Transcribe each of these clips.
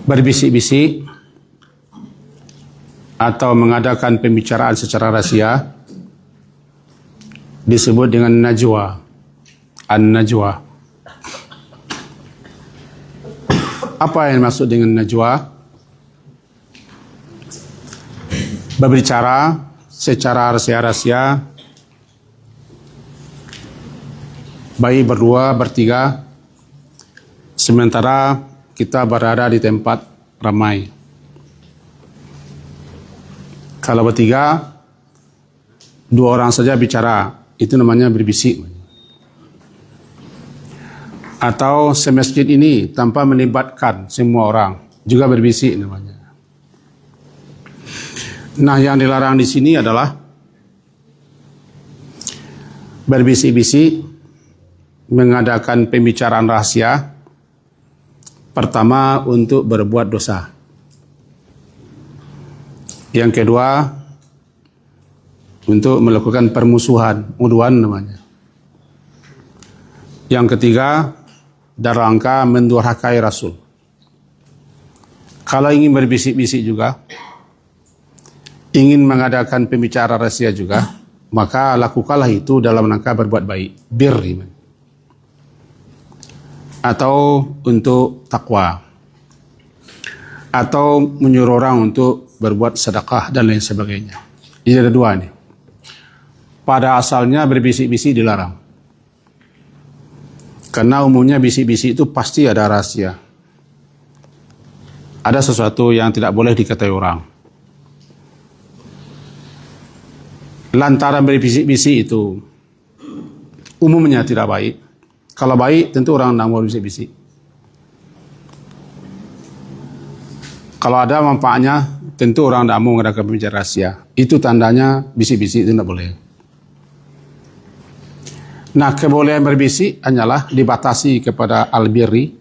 berbisik-bisik atau mengadakan pembicaraan secara rahasia disebut dengan najwa. An-najwa. Apa yang maksud dengan najwa? Berbicara secara rahasia-rahasia, baik berdua, bertiga, sementara kita berada di tempat ramai. Kalau bertiga, dua orang saja bicara, itu namanya berbisik. Atau semasjid ini tanpa melibatkan semua orang, juga berbisik namanya. Nah, yang dilarang di sini adalah berbisik-bisik, mengadakan pembicaraan rahasia. Pertama, untuk berbuat dosa. Yang kedua, untuk melakukan permusuhan, udwan namanya. Yang ketiga, dalam rangka mendurhakai Rasul. Kalau ingin berbisik-bisik juga, ingin mengadakan pembicaraan rahasia juga, maka lakukanlah itu dalam rangka berbuat baik, birri, atau untuk takwa, atau menyuruh orang untuk berbuat sedekah dan lain sebagainya. Ini ada dua nih. Pada asalnya berbisik-bisik dilarang, karena umumnya bisik-bisik itu pasti ada rahasia, ada sesuatu yang tidak boleh diketahui orang. Lantaran berbisik-bisik itu umumnya tidak baik. Kalau baik, tentu orang tidak mau bisik-bisik. Kalau ada manfaatnya, tentu orang tidak mau mengadakan pembicaraan rahasia. Itu tandanya bisik-bisik itu tidak boleh. Nah, kebolehan berbisik hanyalah dibatasi kepada albirri,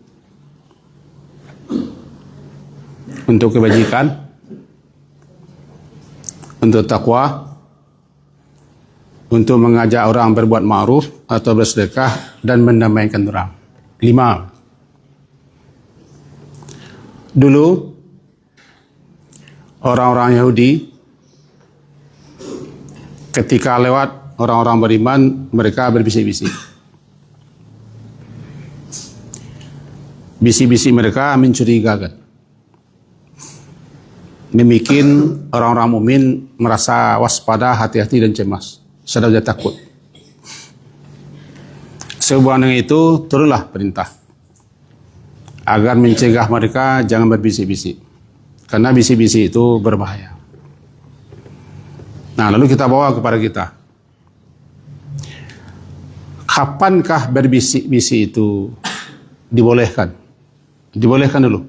untuk kebajikan, untuk takwa, untuk mengajak orang berbuat ma'ruf atau bersedekah dan mendamaikan orang. 5. Dulu orang-orang Yahudi ketika lewat orang-orang beriman, mereka berbisik-bisik. Bisik-bisik mereka mencurigakan, membuat orang-orang mukmin merasa waspada, hati-hati dan cemas. Sedang dia takut. Sehubungan dengan itu, turunlah perintah agar mencegah mereka jangan berbisik-bisik, karena bisik-bisik itu berbahaya. Nah, lalu kita bawa kepada kita. Kapankah berbisik-bisik itu dibolehkan? Dibolehkan dulu.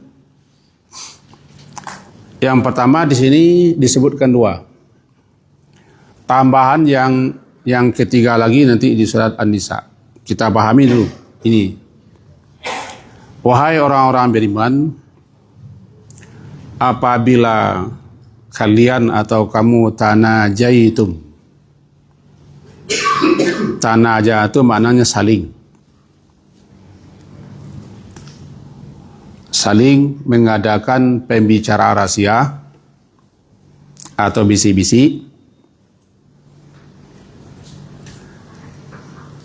Yang pertama di sini disebutkan 2. Tambahan yang ketiga lagi nanti di surat An-Nisa. Kita pahami dulu ini. Wahai orang-orang beriman, apabila kalian atau kamu tanajaitum. Tanaja itu maknanya saling. Saling mengadakan pembicaraan rahasia atau bisik-bisik.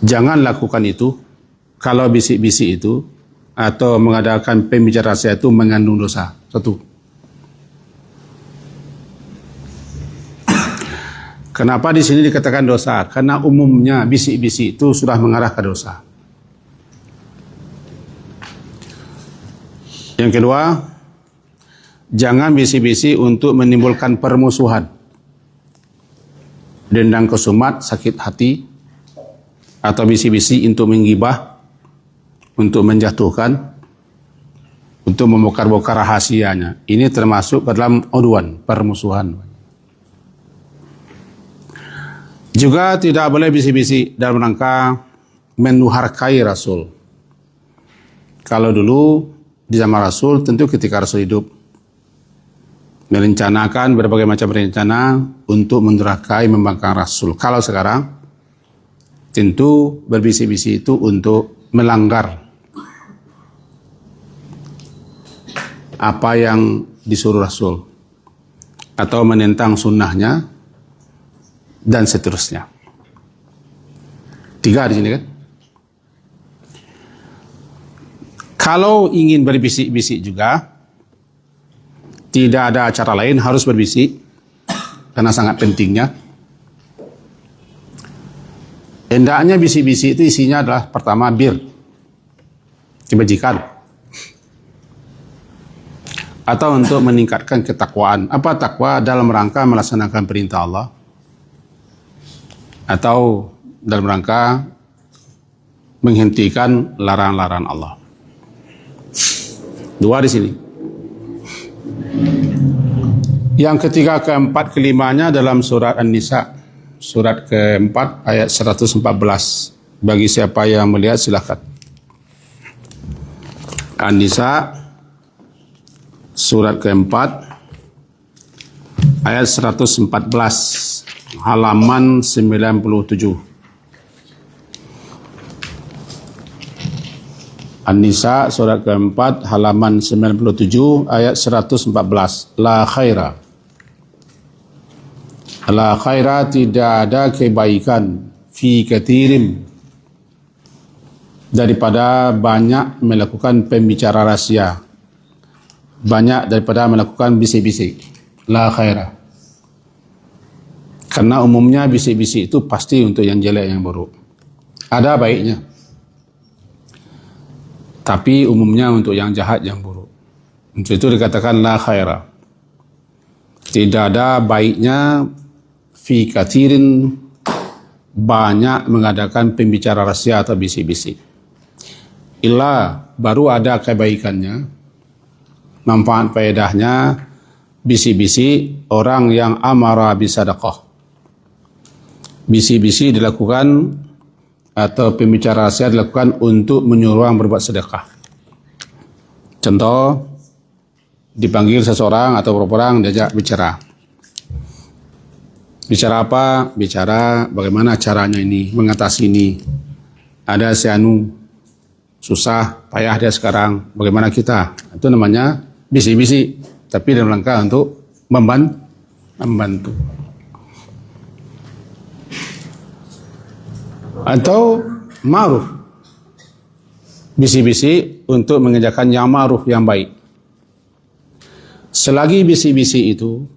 Jangan lakukan itu kalau bisik-bisik itu atau mengadakan pembicaraan rahasia itu mengandung dosa. 1. Kenapa di sini dikatakan dosa? Karena umumnya bisik-bisik itu sudah mengarah ke dosa. Yang kedua, jangan bisik-bisik untuk menimbulkan permusuhan, dendam kesumat, sakit hati, atau bisik-bisik untuk menggibah, untuk menjatuhkan, untuk membongkar-bongkar rahasianya. Ini termasuk ke dalam udwan, permusuhan. Juga tidak boleh bisik-bisik dalam rangka menuharkai Rasul. Kalau dulu di zaman Rasul, tentu ketika Rasul hidup, merencanakan berbagai macam rencana untuk mendurhakai, membangkang Rasul. Kalau sekarang, tentu berbisik-bisik itu untuk melanggar apa yang disuruh Rasul atau menentang sunnahnya dan seterusnya. 3 di sini kan. Kalau ingin berbisik-bisik juga, tidak ada cara lain, harus berbisik karena sangat pentingnya. Hendaknya bisik-bisik itu isinya adalah pertama bir, kebajikan, atau untuk meningkatkan ketakwaan. Apa takwa? Dalam rangka melaksanakan perintah Allah, atau dalam rangka menghentikan larangan-larangan Allah. 2 di sini. Yang ketiga, keempat, kelimanya dalam surat An-Nisa, surat keempat ayat 114. Bagi siapa yang melihat silakan. An-Nisa surat keempat ayat 114 halaman 97. An-Nisa surat keempat halaman 97 ayat 114. La khaira. La khaira, tidak ada kebaikan fi kathirin, daripada banyak melakukan pembicara rahasia, banyak daripada melakukan bisik-bisik. La khaira. Karena umumnya bisik-bisik itu pasti untuk yang jelek, yang buruk. Ada baiknya, tapi umumnya untuk yang jahat, yang buruk. Untuk itu dikatakan la khaira. Tidak ada baiknya fi kathirin, banyak mengadakan pembicara rahasia atau bisik-bisik. Illa, baru ada kebaikannya, manfaat faedahnya, bisik-bisik orang yang amara bisadaqah. Bisik-bisik dilakukan atau pembicara rahasia dilakukan untuk menyuruh orang berbuat sedekah. Contoh, dipanggil seseorang atau beberapa orang diajak bicara. Bicara apa? Bicara bagaimana caranya ini, mengatasi ini. Ada si anu, susah, payah dia sekarang, bagaimana kita? Itu namanya bisik-bisik, tapi dalam rangka untuk membantu. Atau ma'ruf, bisik-bisik untuk mengerjakan yang ma'ruf, yang baik. Selagi bisik-bisik itu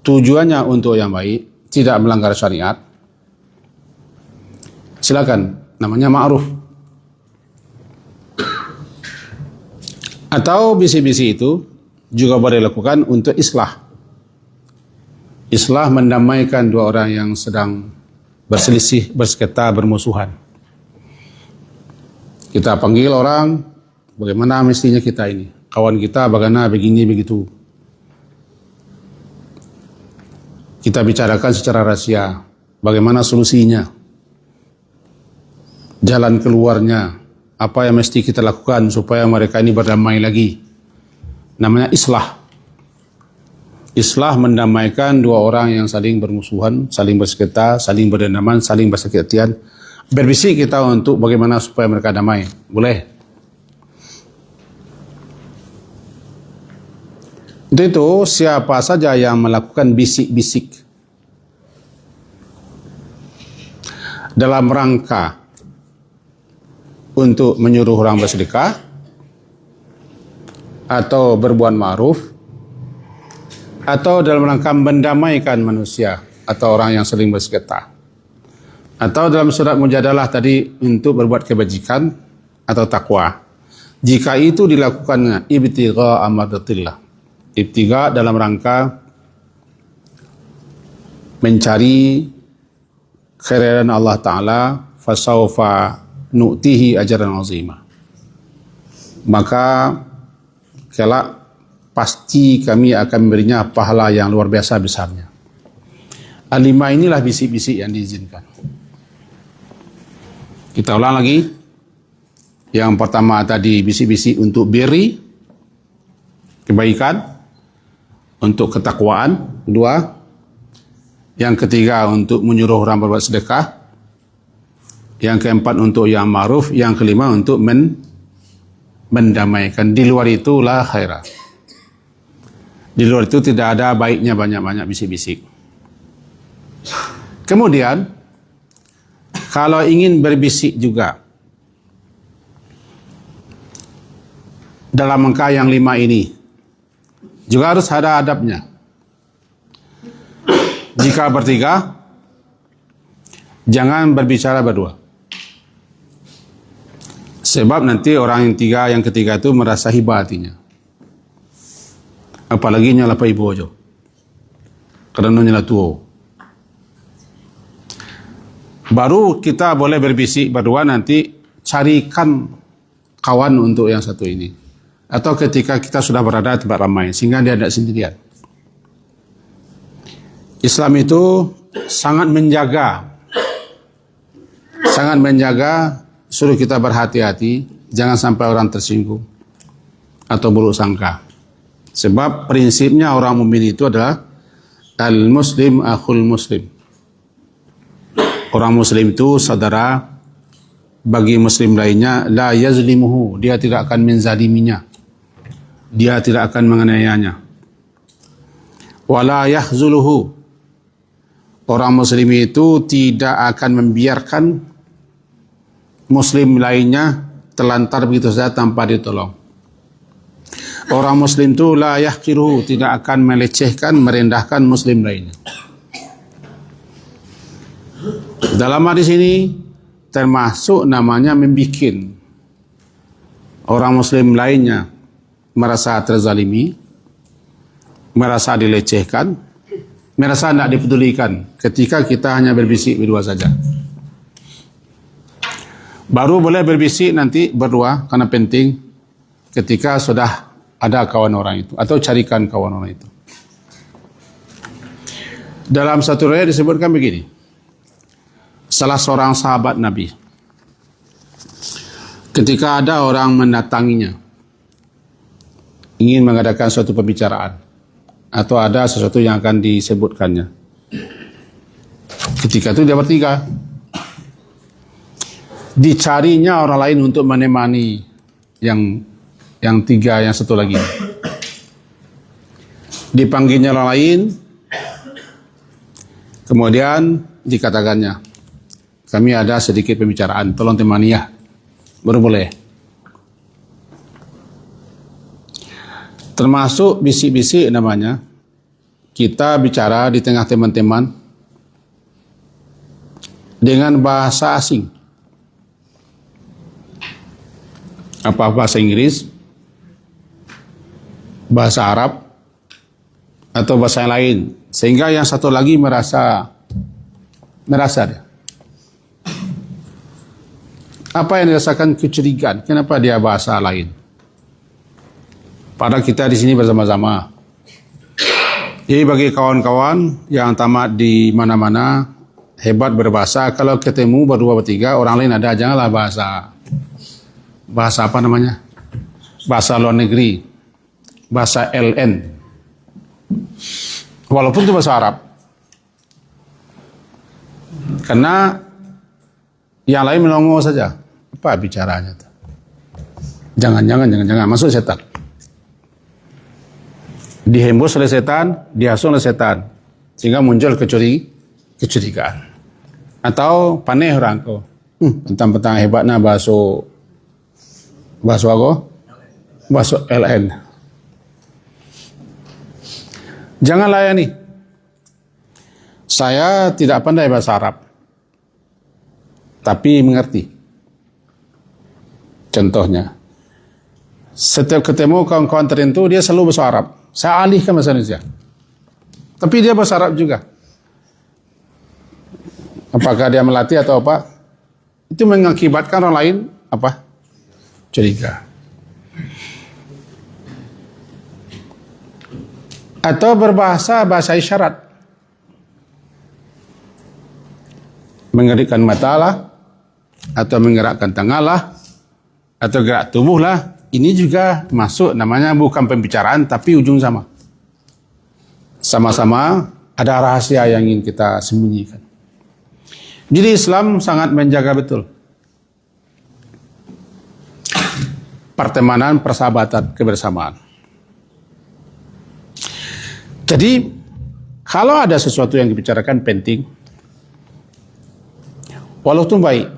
tujuannya untuk yang baik, tidak melanggar syariat, silakan, namanya ma'ruf. Atau bisik-bisik itu juga boleh dilakukan untuk islah. Islah, mendamaikan dua orang yang sedang berselisih, bersengketa, bermusuhan. Kita panggil orang, bagaimana mestinya kita ini, kawan kita bagaimana begini begitu. Kita bicarakan secara rahasia, bagaimana solusinya, jalan keluarnya, apa yang mesti kita lakukan supaya mereka ini berdamai lagi. Namanya islah. Islah, mendamaikan dua orang yang saling bermusuhan, saling bersengketa, saling berdendaman, saling bersakit hatian. Berbisik kita untuk bagaimana supaya mereka damai. Boleh. Untuk itu, siapa saja yang melakukan bisik-bisik dalam rangka untuk menyuruh orang bersedekah atau berbuat ma'ruf, atau dalam rangka mendamaikan manusia atau orang yang saling bersengketa, atau dalam surat Mujadalah tadi untuk berbuat kebajikan atau takwa, jika itu dilakukannya ibtigha amadatillah, ibtigha dalam rangka mencari keridhaan Allah Ta'ala, fasawfa nu'tihi ajran azimah, maka kelak pasti kami akan memberinya pahala yang luar biasa besarnya. Al-5 inilah bisik-bisik yang diizinkan. Kita ulang lagi. Yang pertama tadi bisik-bisik untuk birri, kebaikan, untuk ketakwaan. Kedua, yang ketiga untuk menyuruh orang berbuat sedekah. Yang keempat untuk yang ma'ruf. Yang kelima untuk mendamaikan. Di luar itu la khaira. Di luar itu tidak ada baiknya banyak-banyak bisik-bisik. Kemudian, kalau ingin berbisik juga, dalam angka yang 5 ini, juga harus ada adabnya. Jika bertiga, jangan berbicara berdua. Sebab nanti orang yang ketiga itu merasa hibah hatinya. Apalagi nyala ibu aja. Karena nyala tua. Baru kita boleh berbisik berdua, nanti carikan kawan untuk yang satu ini. Atau ketika kita sudah berada di tempat ramai, sehingga dia tidak sendirian. Islam itu sangat menjaga, suruh kita berhati-hati, jangan sampai orang tersinggung atau buruk sangka. Sebab prinsipnya orang mukmin itu adalah al-muslim akhul muslim. Orang muslim itu saudara bagi muslim lainnya, la yazlimuhu, dia tidak akan menzaliminya, dia tidak akan menganiayanya. Wala yahzuluhu, orang muslim itu tidak akan membiarkan muslim lainnya terlantar begitu saja tanpa ditolong. Orang muslim itu la yahqiruhu, tidak akan melecehkan, merendahkan muslim lainnya. Dalam hadis ini termasuk namanya membikin orang muslim lainnya merasa terzalimi, merasa dilecehkan, merasa tidak dipedulikan ketika kita hanya berbisik berdua saja. Baru boleh berbisik nanti berdua karena penting ketika sudah ada kawan orang itu, atau carikan kawan orang itu. Dalam satu riwayat disebutkan begini, salah seorang sahabat Nabi, ketika ada orang mendatanginya, ingin mengadakan suatu pembicaraan, atau ada sesuatu yang akan disebutkannya. Ketika itu dia bertiga, dicarinya orang lain untuk menemani yang tiga, yang satu lagi. Dipanggilnya orang lain, kemudian dikatakannya, kami ada sedikit pembicaraan, tolong temani ya. Baru boleh. Termasuk bisik-bisik namanya, kita bicara di tengah teman-teman dengan bahasa asing. Apa bahasa Inggris, bahasa Arab, atau bahasa yang lain, sehingga yang satu lagi merasa dia. Apa yang dirasakan? Kecurigaan. Kenapa dia bahasa lain? Padahal kita di sini bersama-sama. Jadi bagi kawan-kawan yang tamat di mana-mana, hebat berbahasa, kalau ketemu berdua bertiga, orang lain ada, janganlah bahasa apa namanya? Bahasa luar negeri, bahasa LN. Walaupun itu bahasa Arab. Karena yang lain melongo saja. Apa bicaranya? Jangan masuk setan. Dihembus oleh setan, dihasut oleh setan, sehingga muncul kecurigaan. Atau paneh orang kau, pentang-pentang hebatnya bahasa apa? Bahasa LN. Jangan layani. Saya tidak pandai bahasa Arab, tapi mengerti. Contohnya, setiap ketemu kawan-kawan tertentu, dia selalu bahasa Arab. Saya alihkan bahasa Indonesia. Tapi dia bahasa Arab juga. Apakah dia melatih atau apa? Itu mengakibatkan orang lain apa? Curiga. Atau berbahasa bahasa isyarat. Mengerikkan mata lah, atau menggerakkan tangan lah, atau gerak tubuh lah. Ini juga masuk, namanya bukan pembicaraan, tapi ujung sama. Sama-sama ada rahasia yang ingin kita sembunyikan. Jadi Islam sangat menjaga betul. pertemanan, persahabatan, kebersamaan. Jadi, kalau ada sesuatu yang dibicarakan penting, walaupun baik,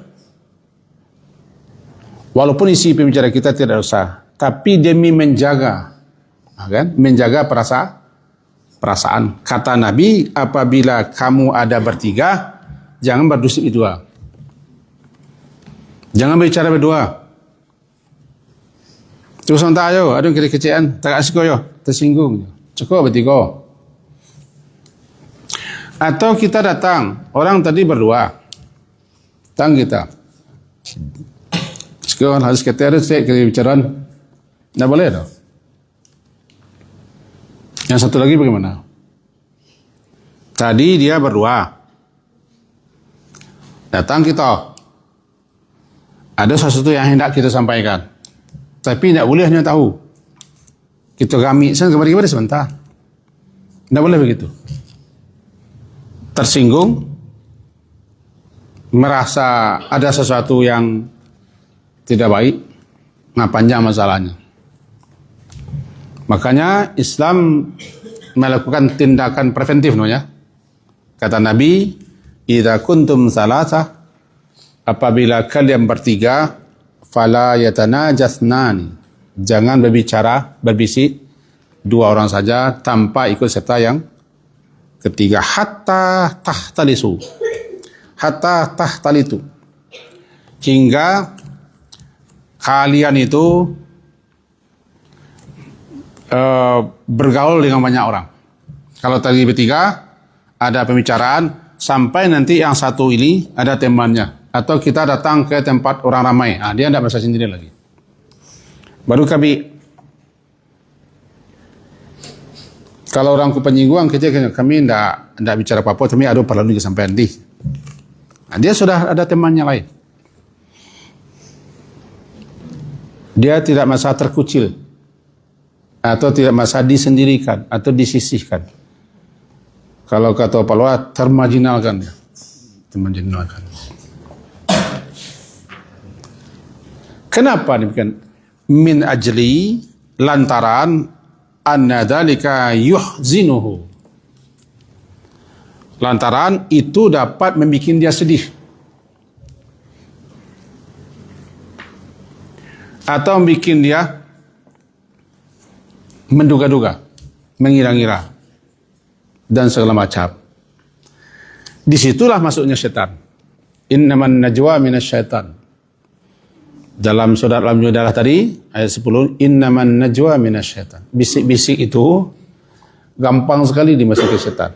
walaupun isi pembicaraan kita tidak usah, tapi demi menjaga, kan? Menjaga perasaan. Kata Nabi, apabila kamu ada bertiga, jangan berdusik berdua. Jangan bicara berdua. Cukup sementara ayo, ada kecil-kecilan, tak asik yo, tersinggung. Cukup bertiga. Atau kita datang, orang tadi berdua. Datang kita. Sekarang harus kita ada bicaraan. Tidak boleh tau. Yang satu lagi bagaimana? Tadi dia berdua. Datang kita. Ada sesuatu yang hendak kita sampaikan. Tapi tidak boleh hanya tahu. Kita kami, saya kembali sebentar. Tidak boleh begitu. Tersinggung, merasa ada sesuatu yang tidak baik, panjang masalahnya. Makanya Islam melakukan tindakan preventif, ya. Kata Nabi, "Idza kuntum salasa," apabila kalian bertiga, fala yatanajasnani, jangan berbicara, berbisik dua orang saja tanpa ikut serta yang ketiga, hatta tahtalisu, hatta tahtalitu, hingga kalian itu bergaul dengan banyak orang. Kalau tadi bertiga ada pembicaraan sampai nanti yang satu ini ada temannya, atau kita datang ke tempat orang ramai, dia tidak merasa sendiri lagi. Baru kalau orang penyinggungan kami tidak bicara apa-apa, tapi ada perlu disampaikan di. Dia sudah ada temannya lain. Dia tidak merasa terkucil, atau tidak merasa disendirikan, atau disisihkan. Kalau kata Palwa, termarginalkan. Termarginalkan. Kenapa demikian? Min ajli, lantaran anna dzalika yuhzinuhu. Lantaran itu dapat membuat dia sedih. Atau membuat dia menduga-duga, mengira-ngira, dan segala macam. Disitulah masuknya setan. Innaman najwa minasyaitan. Dalam surat Al-Mujadalah tadi, ayat 10, innaman najwa minasyaitan. Bisik-bisik itu gampang sekali dimasuki setan.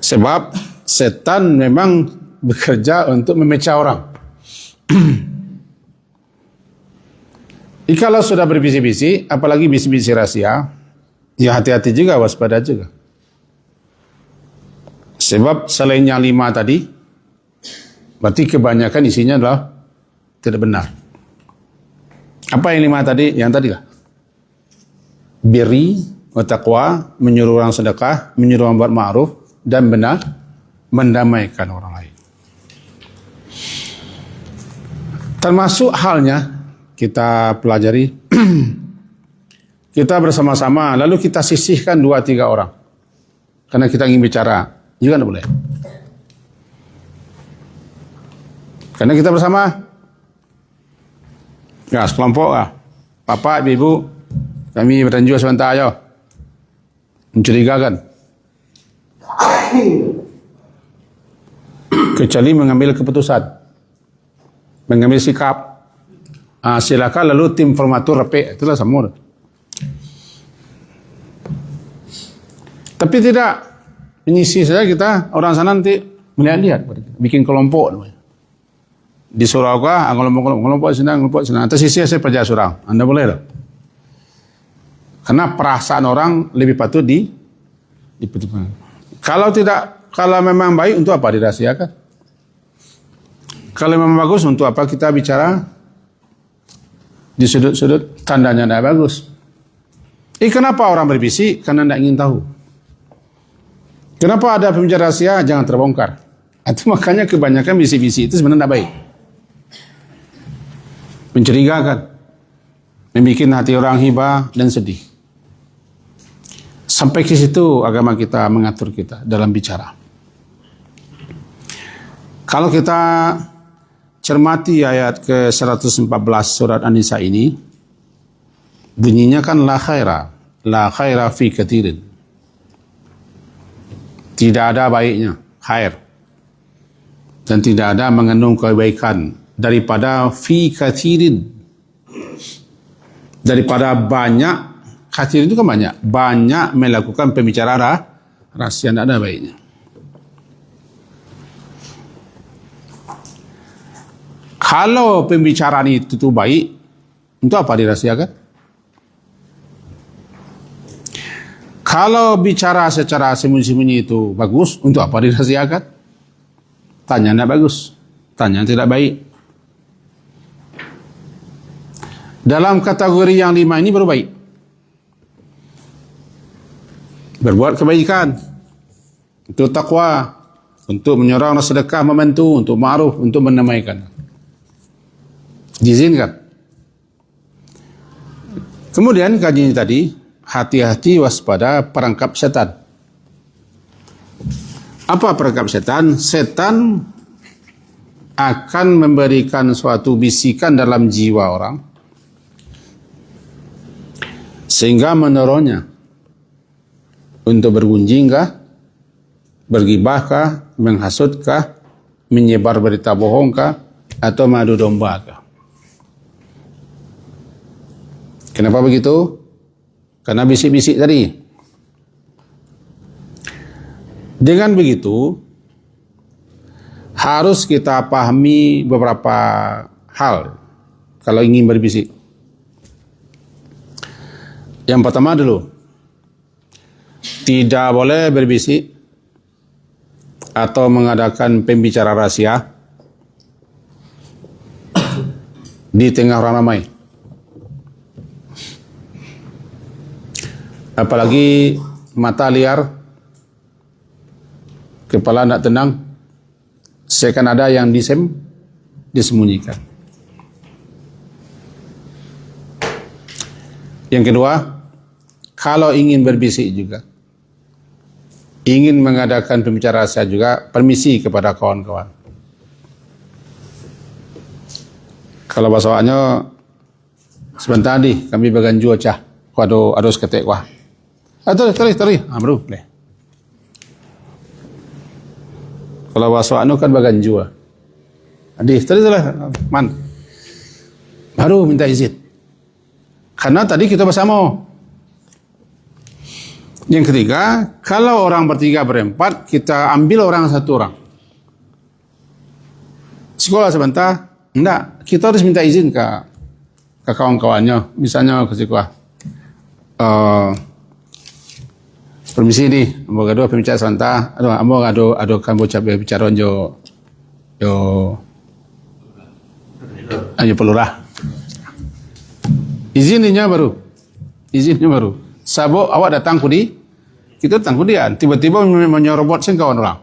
Sebab setan memang bekerja untuk memecah orang. Kalau sudah berbisik-bisik, apalagi bisik-bisik rahasia, ya hati-hati juga, waspada juga. Sebab selainnya 5 tadi, berarti kebanyakan isinya adalah tidak benar. Apa yang 5 tadi? Yang tadi lah. Birri wa taqwa, menyuruh orang sedekah, menyuruh orang buat ma'ruf, dan benar, mendamaikan orang lain. Termasuk halnya, kita pelajari, kita bersama-sama, lalu kita sisihkan 2-3 orang. Karena kita ingin bicara, juga tidak boleh. Karena kita bersama, ya sekelompok lah. Bapak, ibu, kami bertanjung sebentar ayo. Mencurigakan. Kecuali mengambil keputusan, mengambil sikap. Silakan lalu tim formatur repek, itulah semua. Tapi tidak menyisi saja kita, orang sana nanti melihat-lihat, bikin kelompok namanya. Di Surabaya, kelompok senang. Atas sisi saya percaya surang. Anda boleh tak? Karena perasaan orang lebih patut dipertimbangkan. Kalau tidak, kalau memang baik, untuk apa dirahasiakan? Kalau memang bagus, untuk apa kita bicara di sudut-sudut? Tandanya tidak bagus. Kenapa orang berbisik? Karena tidak ingin tahu. Kenapa ada pembicara rahasia? Jangan terbongkar. Itu makanya kebanyakan bisik-bisik itu sebenarnya tidak baik. mencurigakan, membuat hati orang hibah dan sedih. Sampai ke situ agama kita mengatur kita dalam bicara. Kalau kita cermati ayat ke-114 surat An-Nisa ini, bunyinya kan la khaira fi katsirin. Tidak ada baiknya, khair. Dan tidak ada mengandung kebaikan daripada fi katsirin. Daripada banyak. Katsir itu kan banyak melakukan pembicaraan rahasia, tidak ada baiknya. Kalau pembicaraan itu baik, untuk apa dirahasiakan? Kalau bicara secara sembunyi-sembunyi itu bagus, untuk apa dirahasiakan? Tanya tidak bagus, tanya tidak baik. Dalam kategori yang 5 ini baru baik. Berbuat kebaikan, untuk takwa, untuk menyuruh sedekah, membantu, untuk ma'ruf, untuk menamaikan. Diizinkan. Kemudian kajian tadi, hati-hati waspada perangkap setan. Apa perangkap setan? Setan akan memberikan suatu bisikan dalam jiwa orang sehingga mendorongnya untuk bergunjing bergibahkah, menghasudkah, menyebar berita bohongkah, atau madu dombakah. Kenapa begitu? Karena bisik-bisik tadi. Dengan begitu, harus kita pahami beberapa hal kalau ingin berbisik. Yang pertama dulu, tidak boleh berbisik atau mengadakan pembicaraan rahasia di tengah orang ramai. Apalagi mata liar, kepala tidak tenang, seakan ada yang disembunyikan. Yang kedua, kalau ingin berbisik juga, ingin mengadakan pembicaraan rahasia juga, permisi kepada kawan-kawan. Kalau bahasanya sebentar di kami bagan jua cah, ku ada seketek wah. Tari. Bro, boleh. Kalau bahasa anu kan bagan jua. Tari lah, man. Baru minta izin. Karena tadi kita bersama. Yang ketiga, kalau orang bertiga berempat, kita ambil orang satu orang. Sekolah sebentar, enggak, kita harus minta izin ke kawan-kawannya. Misalnya ke sekolah, permisi nih, mau gaduh pembicara sebentar, mau gaduh kan bocah bicara jo pelurah. Izinnya baru. Sabo awak datang kudi, kita datang kudian. Tiba-tiba menyerobot kawan orang.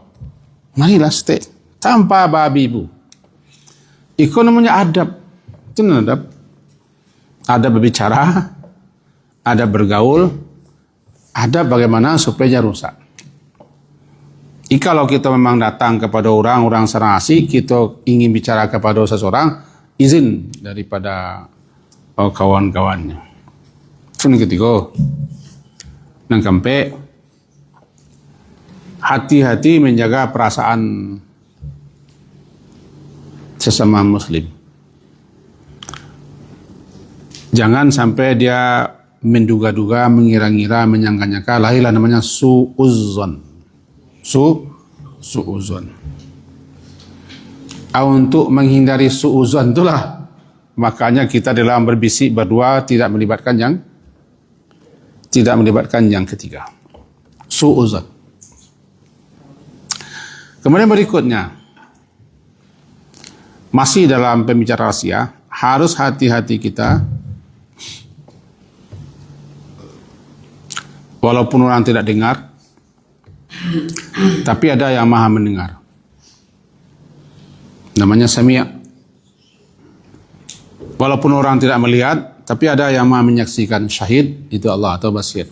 Marilah stay tanpa babi ibu. Itu namanya adab. Itu adab. Ada berbicara, ada bergaul, ada bagaimana supaya rusak. Kalau kita memang datang kepada orang serasi, kita ingin bicara kepada seseorang, izin daripada kawan-kawannya. Itu yang ketiga. Yang keempat, hati-hati menjaga perasaan sesama muslim. Jangan sampai dia menduga-duga, mengira-ngira, menyangka-nyangka, lahirlah namanya su'uzzon. Su'uzzon. Untuk menghindari su'uzzon itulah, makanya kita dalam berbisik berdua tidak melibatkan yang ketiga. Su'uzzon. Kemudian berikutnya, masih dalam pembicaraan rahasia, harus hati-hati kita, walaupun orang tidak dengar, tapi ada yang maha mendengar. Namanya Sami'. Walaupun orang tidak melihat, tapi ada yang maha menyaksikan. Syahid itu Allah atau basir.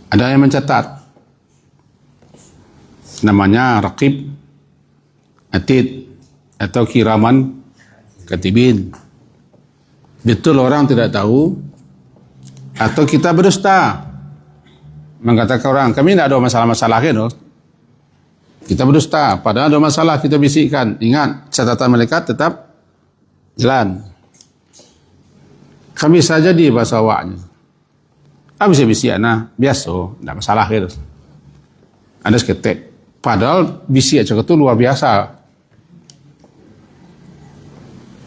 Ada yang mencatat, namanya raqib, atid, atau kiraman katibin. Betul orang tidak tahu, atau kita berdusta mengatakan orang, kami tidak ada masalah-masalah gitu. Kita berdusta, padahal ada masalah kita bisikkan. Ingat, catatan malaikat tetap jalan. Kami saja di bahasa awaknya. Bisa bisik anak, biasa, tidak masalah gitu. Ada seketik. Padahal bisik aja itu luar biasa.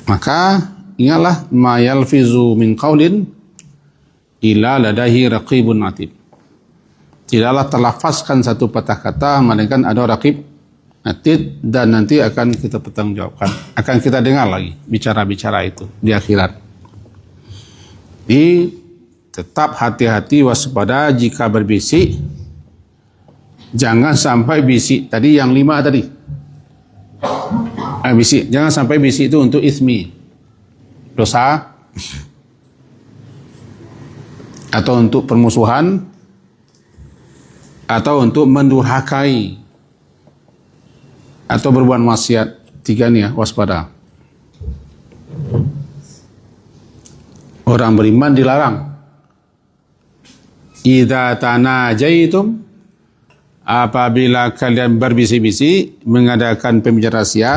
Maka ingatlah, ma yalfizu min qaulin illa ladahi raqibun atid. Tidaklah terlafazkan satu patah kata, melainkan ada raqib atid, dan nanti akan kita pertanggungjawabkan. Akan kita dengar lagi bicara-bicara itu di akhirat. Jadi tetap hati-hati, waspada jika berbisik. Jangan sampai bisik tadi yang 5 tadi. Bisik. Jangan sampai bisik itu untuk ismi, dosa, atau untuk permusuhan, atau untuk mendurhakai, atau berbuat maksiat. 3 nih ya, waspada. Orang beriman dilarang. Idza tanajaitum, apabila kalian berbisik-bisik, mengadakan pembicaraan rahasia,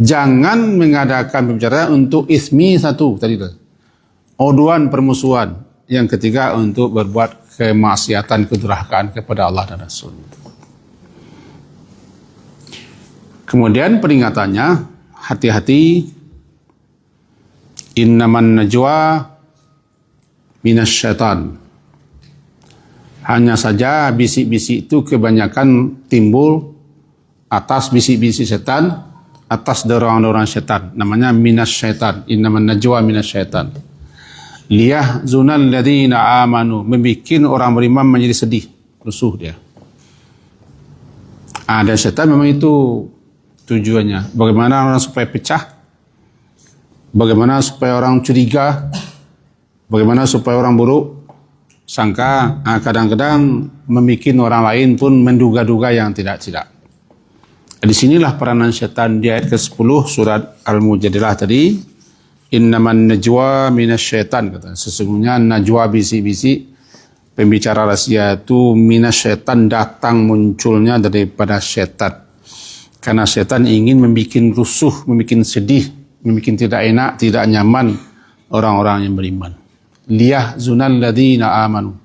jangan mengadakan pembicaraan untuk ismi satu tadi itu. Oduan permusuhan. Yang ketiga untuk berbuat kemaksiatan, kedurhakaan kepada Allah dan Rasul. Kemudian peringatannya, hati-hati, innaman najwa minasyaitan. Hanya saja bisik-bisik itu kebanyakan timbul atas bisik-bisik setan, atas dorong-dorong setan. Namanya minasyaitan. Innaman najwa minasyaitan. Liyahzunal ladzina amanu, membikin orang beriman menjadi sedih, rusuh dia. Dan setan memang itu tujuannya. Bagaimana orang supaya pecah, bagaimana supaya orang curiga, bagaimana supaya orang buruk sangka, kadang-kadang membikin orang lain pun menduga-duga yang tidak-tidak. Di sinilah peranan setan di ayat ke-10 surat Al-Mujadilah tadi. Innaman najwa minasyaitan, kata. Sesungguhnya najwa, bisik-bisik, pembicara rahasia itu minasyaitan, datang munculnya daripada setan. Karena setan ingin membuat rusuh, membuat sedih, membuat tidak enak, tidak nyaman orang-orang yang beriman. Liyahzunal ladzina amanu.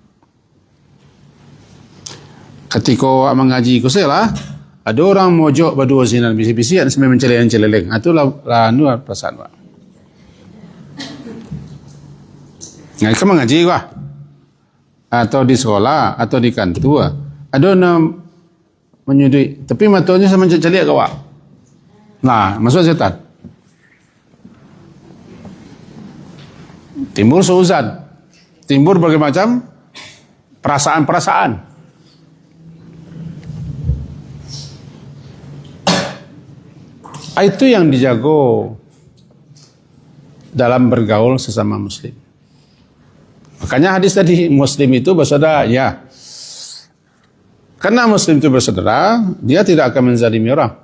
Ketika awak mengaji kuselah, ada orang mojok berdua sinan bisik-bisik sampai menceleng-celeng. Itulah perasaan awak. Kamu mengaji kah? Atau di sekolah, atau di kantor. Ada orang menyudui, tapi matanya sama celiak ke awak. Nah, masuk setan. Timbul seuzan. Timbul berbagai macam perasaan-perasaan. Itu yang dijago dalam bergaul sesama muslim. Makanya hadis tadi, muslim itu bersaudara, ya. Karena muslim itu bersaudara, dia tidak akan menzalimi orang.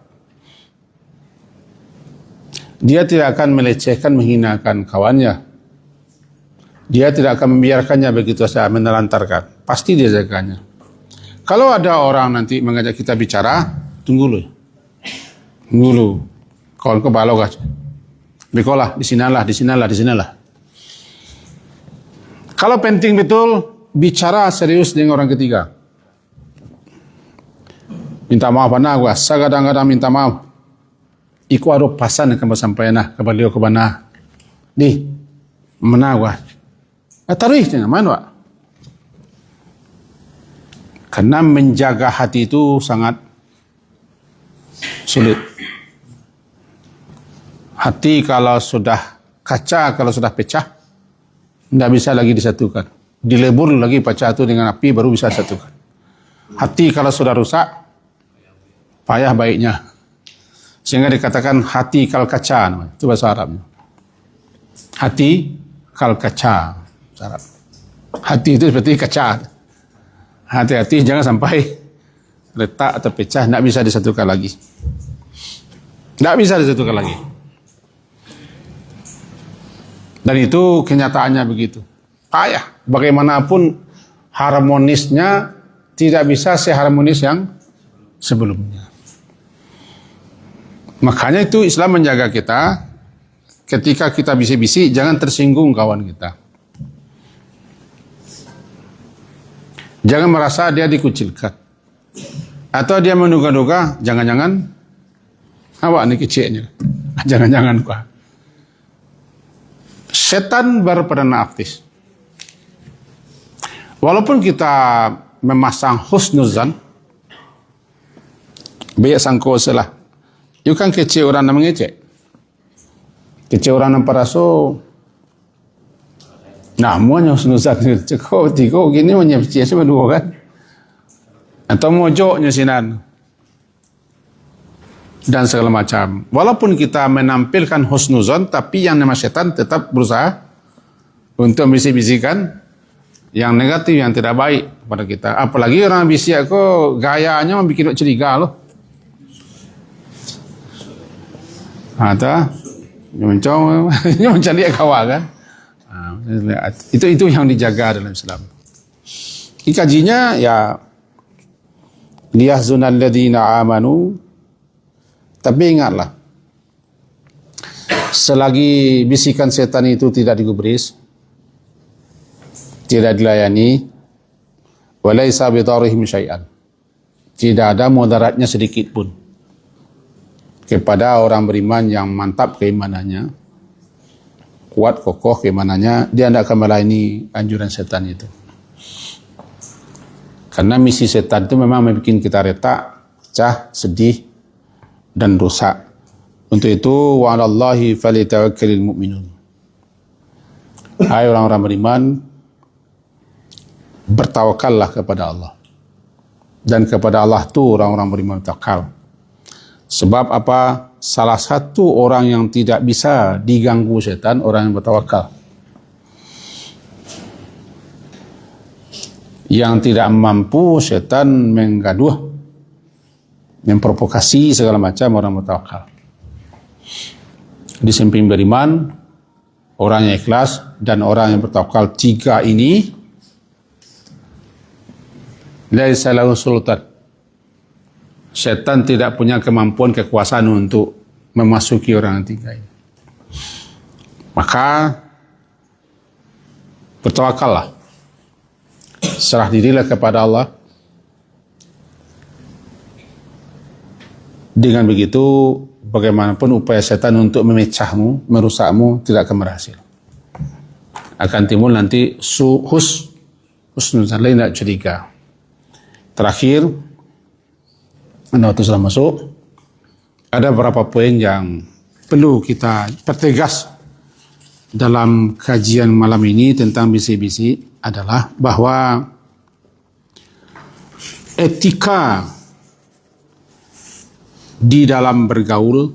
Dia tidak akan melecehkan, menghinakan kawannya. Dia tidak akan membiarkannya begitu saja, menelantarkan. Pasti dia jaganya. Kalau ada orang nanti mengajak kita bicara, tunggu dulu. Tunggu dulu. Kawan ke balau kah? Bikolah, di sinalah, di sinalah, di sinalah. Kalau penting betul, bicara serius dengan orang ketiga. Minta maaf mana gua, saya kadang-kadang minta maaf. Iku ada pasan yang kamu sampaikan ke beliau ke mana. Di mana gua? Taruh jangan mana Pak? Karena menjaga hati itu sangat sulit. Hati kalau sudah kaca, kalau sudah pecah, tidak bisa lagi disatukan. Dilebur lagi pecah itu dengan api baru bisa disatukan. Hati kalau sudah rusak, payah baiknya. Sehingga dikatakan hati kal kaca, itu bahasa Arabnya. Hati kal kaca, bahasa Arab. Hati itu seperti kaca. Hati-hati jangan sampai retak atau pecah, tidak bisa disatukan lagi. Tidak bisa disatukan lagi. Dan itu kenyataannya begitu. Payah. Bagaimanapun harmonisnya tidak bisa seharmonis yang sebelumnya. Makanya itu Islam menjaga kita ketika kita bisik-bisik jangan tersinggung kawan kita. Jangan merasa dia dikucilkan. Atau dia menduga-duga, jangan-jangan awak ini kecilnya. Jangan-jangan kuah. Setan berperdana aktif. Walaupun kita memasang husnuzan, banyak sangko salah. You kan kecil orang yang mengecek. Kecil orang yang paraso. Namanya husnuzan. Cekok, tiga gini menyebut sama dua kan. Atau mojoknya sinan. Dan segala macam. Walaupun kita menampilkan husnuzan, tapi yang nama setan tetap berusaha untuk bisik-bisikan yang negatif, yang tidak baik pada kita. Apalagi orang bisik kok gayanya membuat curiga loh. Ada yang mencari kawan kan. Itu yang dijaga dalam Islam. Kajinya ya liyahzunal ladzina amanu. Tapi ingatlah, selagi bisikan setan itu tidak digubris, tidak dilayani, walaysa bidarrihim syai'an, tidak ada mudaratnya sedikit pun kepada orang beriman yang mantap keimanannya, kuat kokoh keimanannya, dia tidak akan melayani anjuran setan itu. Karena misi setan itu memang membuat kita retak, pecah, sedih, dan rusak. Untuk itu, wa 'alallahi falyatawakkalul mu'minun. Hai orang-orang beriman, bertawakallah kepada Allah. Dan kepada Allah tu orang-orang beriman bertawakal. Sebab apa? Salah satu orang yang tidak bisa diganggu setan, orang yang bertawakal. Yang tidak mampu setan menggaduh, memprovokasi segala macam orang bertawakal. Di samping beriman, orang yang ikhlas dan orang yang bertawakal, tiga ini laisa lahu sultan. Setan tidak punya kemampuan kekuasaan untuk memasuki orang yang tiga ini. Maka bertawakallah, serah dirilah kepada Allah. Dengan begitu, bagaimanapun upaya setan untuk memecahmu, merusakmu, tidak akan berhasil. Akan timbul nanti husnuzan lain, tidak curiga. Terakhir, waktu sudah masuk, ada beberapa poin yang perlu kita pertegas dalam kajian malam ini tentang bisik-bisik adalah bahwa etika di dalam bergaul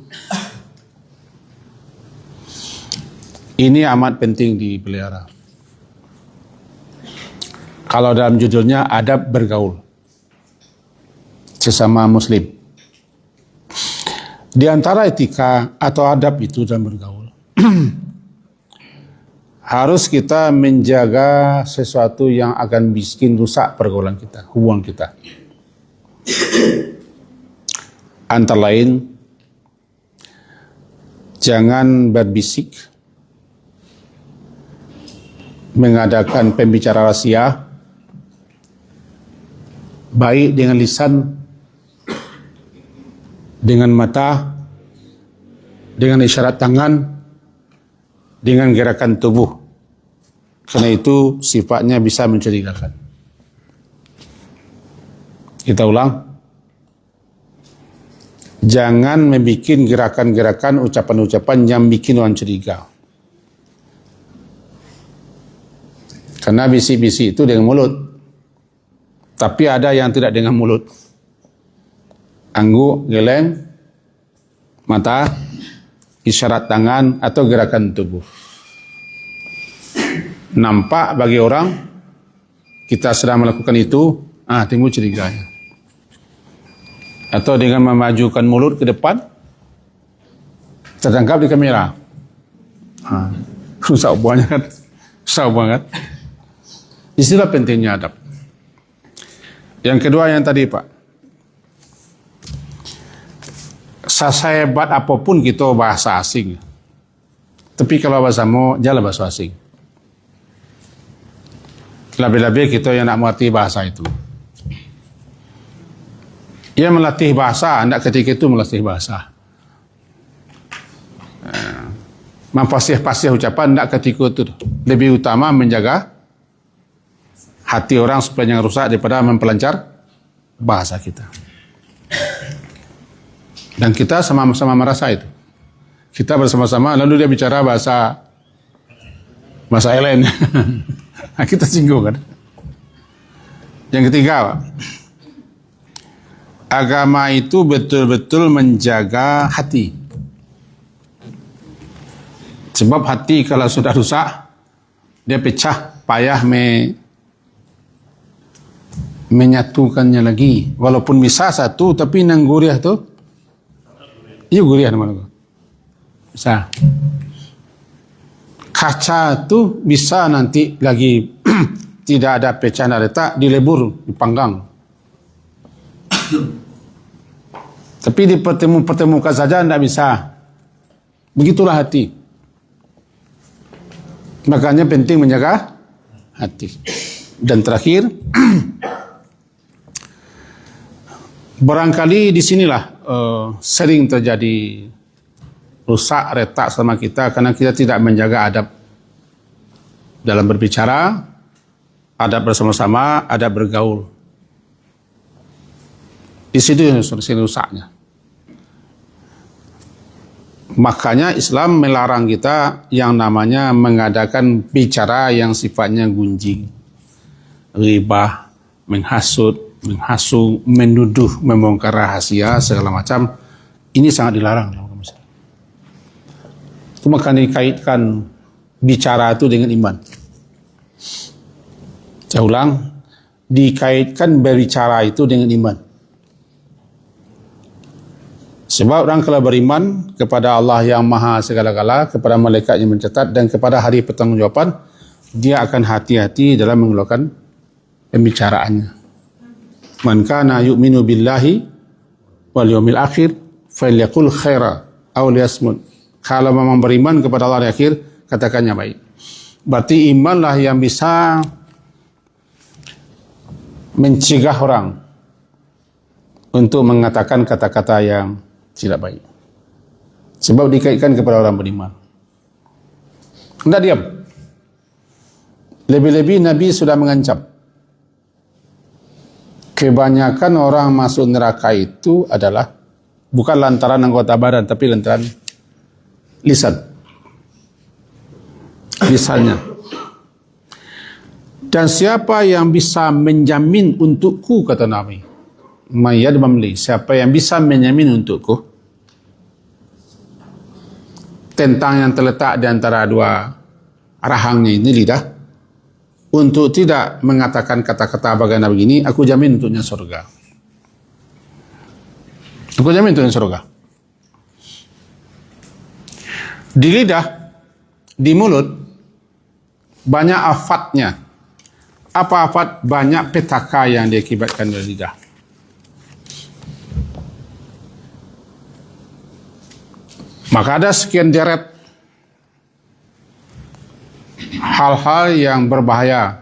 ini amat penting dipelihara. Kalau dalam judulnya adab bergaul sesama muslim, di antara etika atau adab itu dalam bergaul harus kita menjaga sesuatu yang akan bikin rusak pergaulan kita, hubungan kita. Antara lain, jangan berbisik, mengadakan pembicara rahasia, baik dengan lisan, dengan mata, dengan isyarat tangan, dengan gerakan tubuh. Karena itu sifatnya bisa mencurigakan. Kita ulang. Jangan membuat gerakan-gerakan, ucapan-ucapan yang bikin orang curiga. Karena bisik-bisik itu dengan mulut. Tapi ada yang tidak dengan mulut. Angguk, geleng, mata, isyarat tangan, atau gerakan tubuh. Nampak bagi orang kita sedang melakukan itu, timbul curiganya. Atau dengan memajukan mulut ke depan, tertangkap di kamera. Susah banget. Susah banget. Istilah pentingnya adab. Yang kedua yang tadi Pak, sehebat apapun kita bahasa asing, tapi kalau bahasamu jangan bahasa asing. Lebih-lebih kita yang nak mengerti bahasa itu. Ia melatih bahasa, tidak ketika itu melatih bahasa. Memfasih-fasih ucapan tidak ketika itu. Lebih utama menjaga hati orang supaya jangan rusak daripada mempelancar bahasa kita. Dan kita sama-sama merasa itu. Kita bersama-sama, lalu dia bicara bahasa lain. Kita singgung kan. Yang ketiga, Pak, agama itu betul-betul menjaga hati. Sebab hati kalau sudah rusak, dia pecah, payah menyatukannya lagi. Walaupun bisa satu, tapi nang guriah tu, iya guriah namanya. Bisa. Kaca tu bisa nanti lagi tidak ada pecahan retak, dilebur, dipanggang. Tapi dipertemukan saja tidak bisa. Begitulah hati. Makanya penting menjaga hati. Dan terakhir, barangkali di sinilah sering terjadi rusak retak sama kita karena kita tidak menjaga adab dalam berbicara, adab bersama-sama, adab bergaul. Di situ yang rusaknya. Makanya Islam melarang kita yang namanya mengadakan bicara yang sifatnya gunjing, ghibah, menghasut, menghasung, menuduh, membongkar rahasia segala macam. Ini sangat dilarang. Itu maka dikaitkan bicara itu dengan iman. Saya ulang, dikaitkan berbicara itu dengan iman. Sebab orang kalau beriman kepada Allah yang maha segala-gala, kepada malaikat yang mencatat, dan kepada hari pertanggungjawaban, dia akan hati-hati dalam mengeluarkan pembicaraannya. Man kana yu'minu billahi wal yawmil akhir falyaqul khaira aw liyasmut. Kalau memang beriman kepada Allah di akhir, katakannya baik. Berarti imanlah yang bisa mencegah orang untuk mengatakan kata-kata yang tidak baik. Sebab dikaitkan kepada orang beriman. Tidak diam. Lebih-lebih Nabi sudah mengancam. Kebanyakan orang masuk neraka itu adalah bukan lantaran anggota badan, tapi lantaran lisannya. Dan siapa yang bisa menjamin untukku, kata Nabi, Mayyad Mamli, siapa yang bisa menjamin untukku tentang yang terletak di antara dua rahangnya ini, lidah, untuk tidak mengatakan kata-kata bagaimana begini, aku jamin untuknya surga. Aku jamin untuknya surga. Di lidah, di mulut, banyak afatnya. Apa afat? Banyak petaka yang diakibatkan dari lidah. Maka ada sekian deret hal-hal yang berbahaya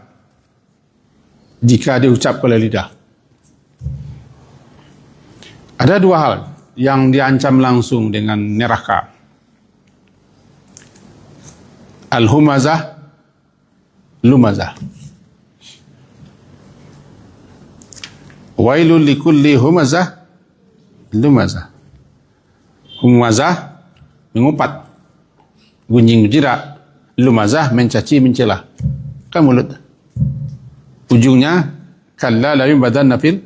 jika diucap oleh lidah. Ada dua hal yang diancam langsung dengan neraka. Al-humazah, lumazah. Wailul likulli humazah, lumazah. Humazah mengumpat, gunjing jirak. Lumazah mencaci mencela. Kan mulut. Ujungnya kalla la yubadana fil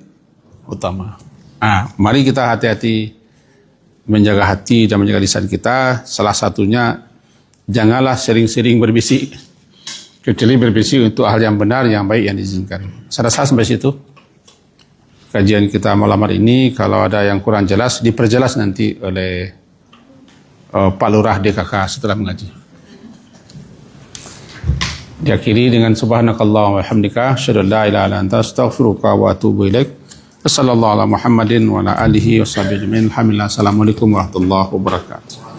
utama. Mari kita hati-hati menjaga hati dan menjaga lisan kita. Salah satunya, janganlah sering-sering berbisik, kecuali berbisik untuk hal yang benar, yang baik, yang diizinkan. Saya rasa sampai situ kajian kita malam hari ini. Kalau ada yang kurang jelas, diperjelas nanti oleh Pak Lurah DKK setelah mengaji. Diakhiri dengan subhanakallah wa hamdika asyhadu an la ilaha illa anta astaghfiruka wa atubu ilaik. Wassallallahu ala Muhammadin wa ala alihi washabihi ajmain. Alhamdulillah. Assalamualaikum warahmatullahi wabarakatuh.